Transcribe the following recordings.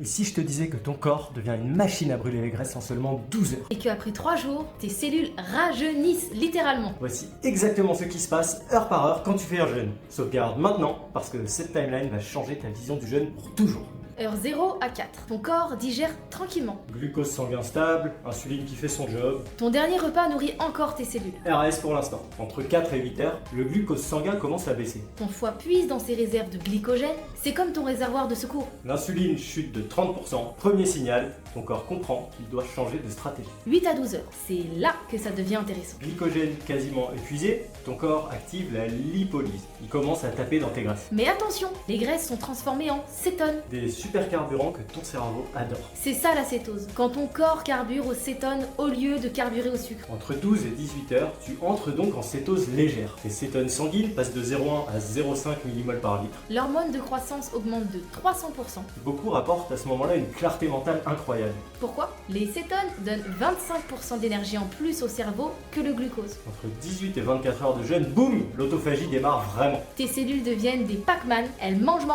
Et si je te disais que ton corps devient une machine à brûler les graisses en seulement 12 heures? Et qu'après 3 jours, tes cellules rajeunissent littéralement. Voici exactement ce qui se passe heure par heure quand tu fais un jeûne. Sauvegarde maintenant parce que cette timeline va changer ta vision du jeûne pour toujours. Heure 0 à 4, ton corps digère tranquillement. Glucose sanguin stable, insuline qui fait son job. Ton dernier repas nourrit encore tes cellules. RAS pour l'instant. Entre 4 et 8 heures, le glucose sanguin commence à baisser. Ton foie puise dans ses réserves de glycogène, c'est comme ton réservoir de secours. L'insuline chute de 30%. Premier signal, ton corps comprend qu'il doit changer de stratégie. 8 à 12 heures, c'est là que ça devient intéressant. Glycogène quasiment épuisé, ton corps active la lipolyse. Il commence à taper dans tes graisses. Mais attention, les graisses sont transformées en cétones. Des supercarburants que ton cerveau adore. C'est ça la cétose, quand ton corps carbure aux cétones au lieu de carburer au sucre. Entre 12 et 18 heures, tu entres donc en cétose légère. Tes cétones sanguines passent de 0,1 à 0,5 mmol par litre. L'hormone de croissance augmente de 300%. Beaucoup rapportent à ce moment-là une clarté mentale incroyable. Pourquoi? Les cétones donnent 25% d'énergie en plus au cerveau que le glucose. Entre 18 et 24 heures de jeûne, boum, l'autophagie démarre vraiment. Tes cellules deviennent des Pac-Man, elles mangent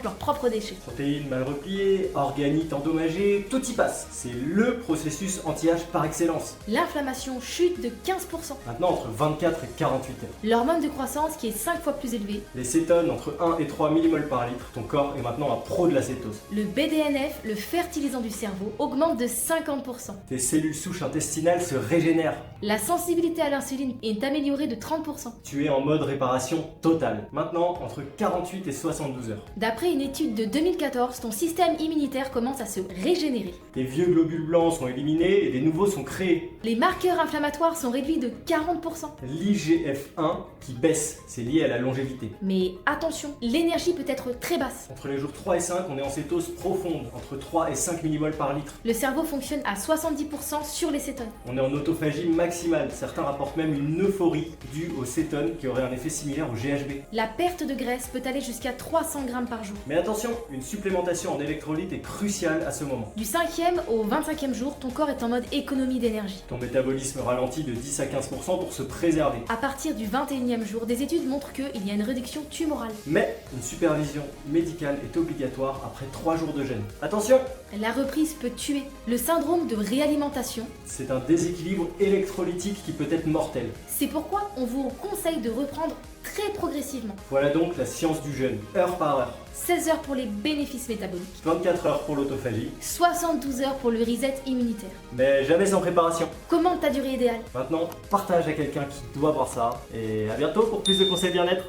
leurs propres déchets. Protéines mal repliées, organites endommagés, tout y passe. C'est le processus anti-âge par excellence. L'inflammation chute de 15%. Maintenant entre 24 et 48 heures. L'hormone de croissance qui est 5 fois plus élevée. Les cétones entre 1 et 3 mmol par litre. Ton corps est maintenant un pro de la cétose. Le BDNF, le fertilisant du cerveau, augmente de 50%. Tes cellules souches intestinales se régénèrent. La sensibilité à l'insuline est améliorée de 30%. Tu es en mode réparation totale. Maintenant, entre 48 et 72 heures. D'après une étude de 2014, ton système immunitaire commence à se régénérer. Tes vieux globules blancs sont éliminés et des nouveaux sont créés. Les marqueurs inflammatoires sont réduits de 40%. L'IGF-1 qui baisse, c'est lié à la longévité. Mais attention, l'énergie peut être très basse. Entre les jours 3 et 5, on est en cétose profonde, entre 3 et 5 mmol par litre. Le cerveau fonctionne à 70% sur les cétones. On est en autophagie maximale, certains rapportent même une euphorie due aux cétones qui aurait un effet similaire au GHB. La perte de graisse peut aller jusqu'à 300 grammes par jour. Mais attention, une supplémentation en électrolytes est cruciale à ce moment. Du 5e au 25e jour, ton corps est en mode économie d'énergie. Ton métabolisme ralentit de 10 à 15% pour se préserver. À partir du 21e jour, des études montrent qu'il y a une réduction tumorale. Mais une supervision médicale est obligatoire après 3 jours de jeûne. Attention, La reprise peut tuer. Le syndrome de réalimentation, c'est un déséquilibre électrolytique qui peut être mortel. c'est pourquoi on vous conseille de reprendre très progressivement. Voilà donc la science du jeûne, heure par heure. 16 heures pour les bénéfices métaboliques, 24 heures pour l'autophagie, 72 heures pour le reset immunitaire. mais jamais sans préparation. Commande ta durée idéale. Maintenant, partage à quelqu'un qui doit voir ça. Et à bientôt pour plus de conseils bien-être.